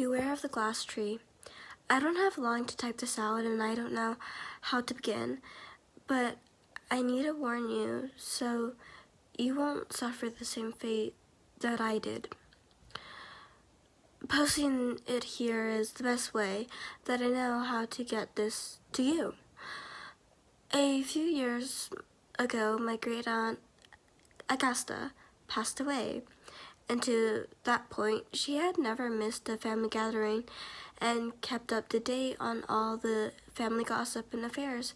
Beware of the glass tree. I don't have long to type this out and I don't know how to begin, but I need to warn you so you won't suffer the same fate that I did. Posting it here is the best way that I know how to get this to you. A few years ago, my great aunt Augusta passed away, and to that point, she had never missed a family gathering and kept up to date on all the family gossip and affairs.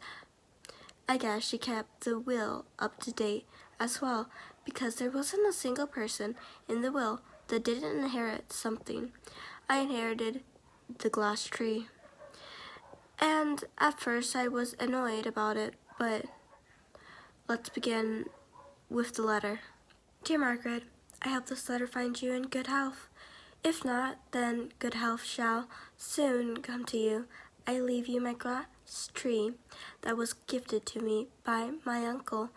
I guess she kept the will up to date as well, because there wasn't a single person in the will that didn't inherit something. I inherited the glass tree. And at first I was annoyed about it, but let's begin with the letter. Dear Margaret, I hope this letter finds you in good health. If not, then good health shall soon come to you. I leave you my glass tree that was gifted to me by my uncle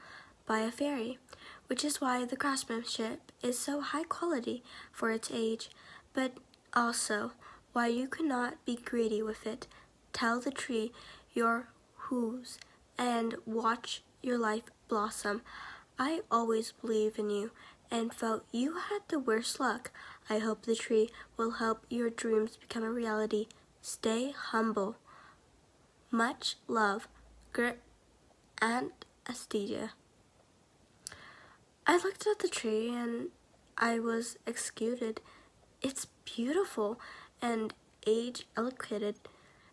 by a fairy, which is why the craftsmanship is so high quality for its age, but also why you could not be greedy with it. Tell the tree your who's and watch your life blossom. I always believed in you and felt you had the worst luck. I hope the tree will help your dreams become a reality. Stay humble. Much love, Aunt Astedia. I looked at the tree and I was executed. It's beautiful and age-eloquated.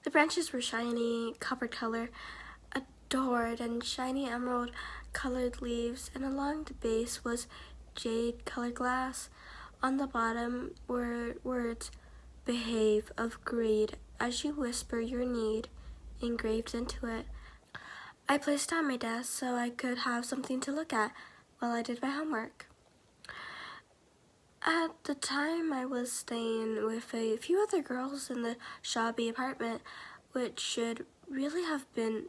The branches were shiny, copper color, adored, and shiny emerald-colored leaves, and along the base was jade-colored glass. On the bottom were words, behave of greed as you whisper your need, engraved into it. I placed it on my desk so I could have something to look at while I did my homework. At the time, I was staying with a few other girls in the shabby apartment, which should really have been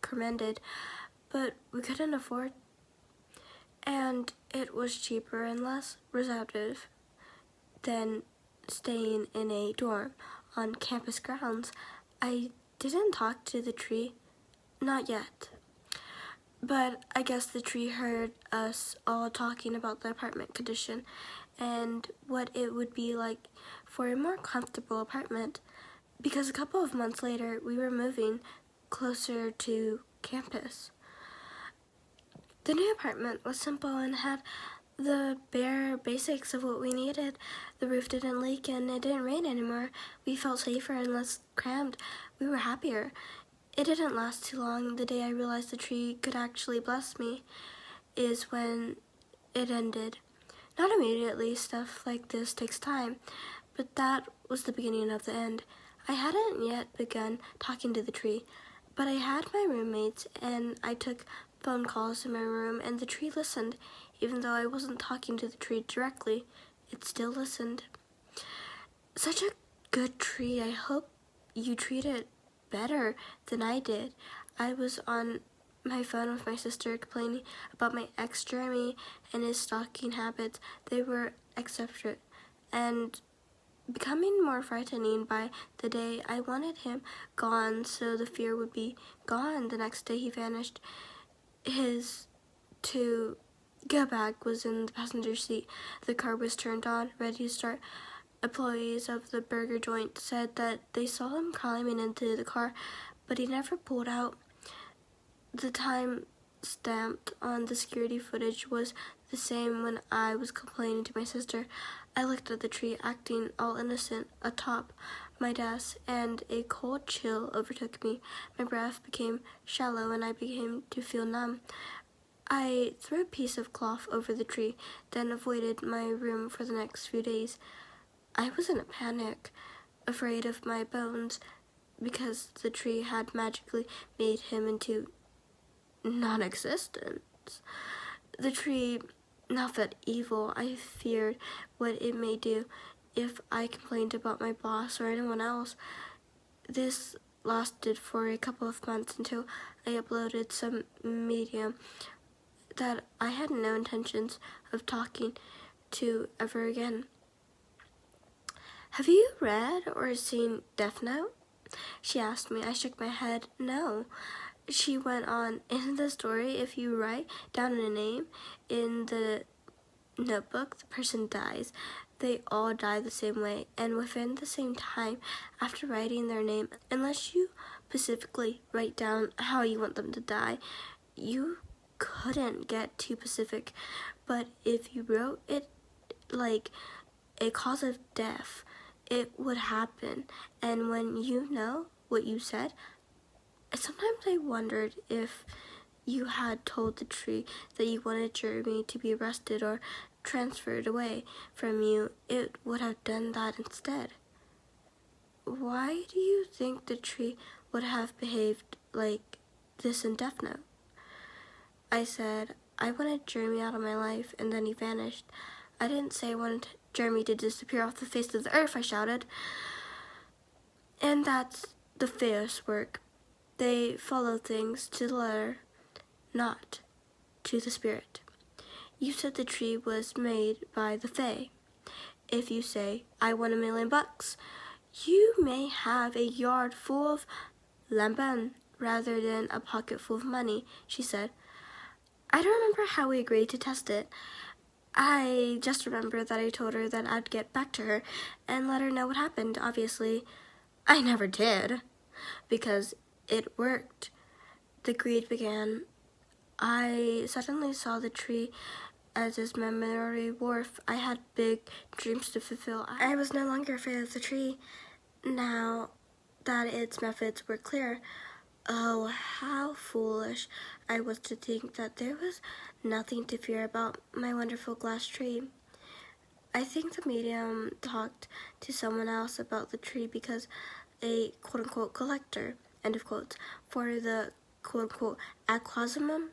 commended, but we couldn't afford, and it was cheaper and less receptive than staying in a dorm on campus grounds. I didn't talk to the tree, not yet. But I guess the tree heard us all talking about the apartment condition and what it would be like for a more comfortable apartment, because a couple of months later we were moving closer to campus. The new apartment was simple and had the bare basics of what we needed. The roof didn't leak and it didn't rain anymore. We felt safer and less crammed. We were happier. It didn't last too long. The day I realized the tree could actually bless me is when it ended. Not immediately, stuff like this takes time, but that was the beginning of the end. I hadn't yet begun talking to the tree, but I had my roommates and I took phone calls in my room, and the tree listened. Even though I wasn't talking to the tree directly, it still listened. Such a good tree. I hope you treat it better than I did. I was on my phone with my sister complaining about my ex Jeremy and his stalking habits. They were eccentric and becoming more frightening by the day. I wanted him gone so the fear would be gone. The next day he vanished. His to-go bag was in the passenger seat. The car was turned on, ready to start. Employees of the burger joint said that they saw him climbing into the car, but he never pulled out. The time stamped on the security footage was the same when I was complaining to my sister. I looked at the tree, acting all innocent, atop my desk, and a cold chill overtook me. My breath became shallow, and I began to feel numb. I threw a piece of cloth over the tree, then avoided my room for the next few days. I was in a panic, afraid of my bones, because the tree had magically made him into non-existent. The tree now felt evil. I feared what it may do if I complained about my boss or anyone else. This lasted for a couple of months until I uploaded some medium that I had no intentions of talking to ever again. Have you read or seen Death Note? She asked me. I shook my head. No. She went on, in the story, if you write down a name in the notebook, the person dies. They all die the same way, and within the same time after writing their name, unless you specifically write down how you want them to die, you couldn't get too specific. But if you wrote it like a cause of death, it would happen. And when you know what you said, sometimes I wondered if you had told the tree that you wanted Jeremy to be arrested or transferred away from you, it would have done that instead. Why do you think the tree would have behaved like this in Death Note? I said, I wanted Jeremy out of my life, and then he vanished. I didn't say I wanted Jeremy to disappear off the face of the earth, I shouted. And that's the Fae's work. They follow things to the letter, not to the spirit. You said the tree was made by the Fae. If you say, I want $1 million, you may have a yard full of lamban rather than a pocket full of money, she said. I don't remember how we agreed to test it. I just remember that I told her that I'd get back to her and let her know what happened. Obviously, I never did, because it worked. The greed began. I suddenly saw the tree as his memory wharf. I had big dreams to fulfill. I was no longer afraid of the tree, now that its methods were clear. Oh, how foolish I was to think that there was nothing to fear about my wonderful glass tree. I think the medium talked to someone else about the tree because a quote-unquote collector, end of quotes, for the quote-unquote Aquasumum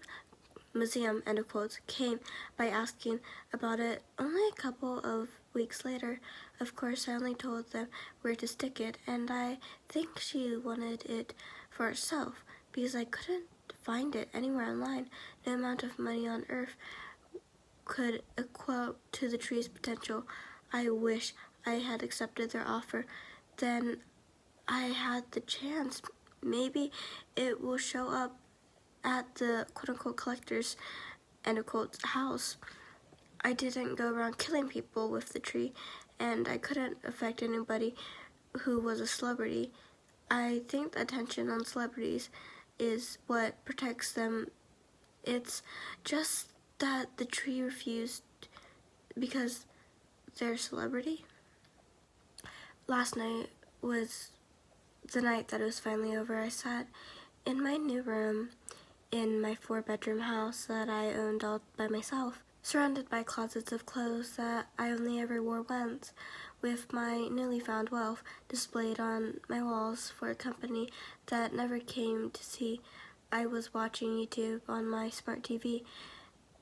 Museum, end of quotes, came by asking about it only a couple of weeks later. Of course, I only told them where to stick it, and I think she wanted it for herself because I couldn't find it anywhere online. No amount of money on earth could equate to the tree's potential. I wish I had accepted their offer. Then I had the chance. Maybe it will show up at the quote-unquote collector's, end of quotes, house. I didn't go around killing people with the tree, and I couldn't affect anybody who was a celebrity. I think the attention on celebrities is what protects them. It's just that the tree refused because they're a celebrity. Last night was the night that it was finally over. I sat in my new room in my 4-bedroom house that I owned all by myself, surrounded by closets of clothes that I only ever wore once, with my newly found wealth displayed on my walls for a company that never came to see. I was watching YouTube on my smart TV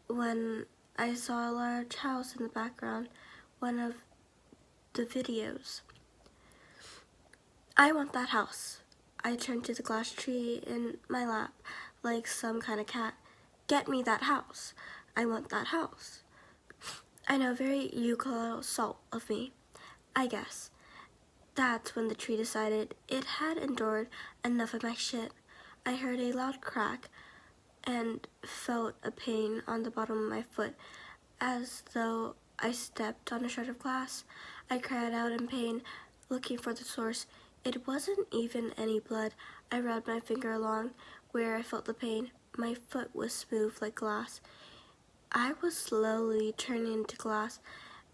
when I saw a large house in the background, one of the videos. I want that house. I turned to the glass tree in my lap like some kind of cat. Get me that house. I want that house. I know, very eucalyptus salt of me, I guess. That's when the tree decided it had endured enough of my shit. I heard a loud crack and felt a pain on the bottom of my foot, as though I stepped on a shard of glass. I cried out in pain, looking for the source. It wasn't even any blood. I rubbed my finger along where I felt the pain. My foot was smooth like glass. I was slowly turning into glass,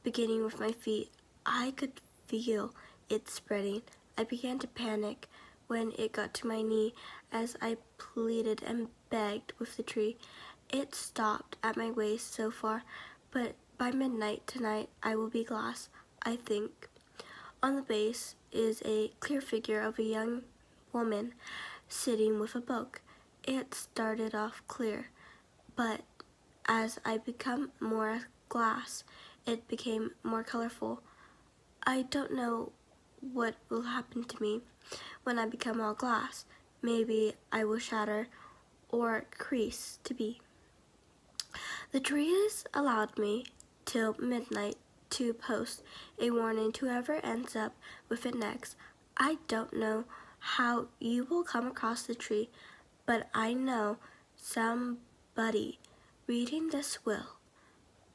beginning with my feet. I could feel it spreading. I began to panic when it got to my knee as I pleaded and begged with the tree. It stopped at my waist so far, but by midnight tonight I will be glass, I think. On the base is a clear figure of a young woman sitting with a book. It started off clear, but as I become more glass, it became more colorful. I don't know what will happen to me when I become all glass. Maybe I will shatter or crease to be. The trees allowed me till midnight to post a warning to whoever ends up with it next. I don't know how you will come across the tree, but I know somebody reading this will.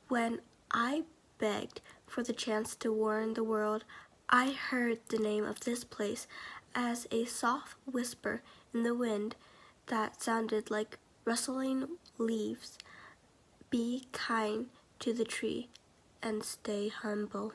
When I begged for the chance to warn the world, I heard the name of this place as a soft whisper in the wind that sounded like rustling leaves. Be kind to the tree and stay humble.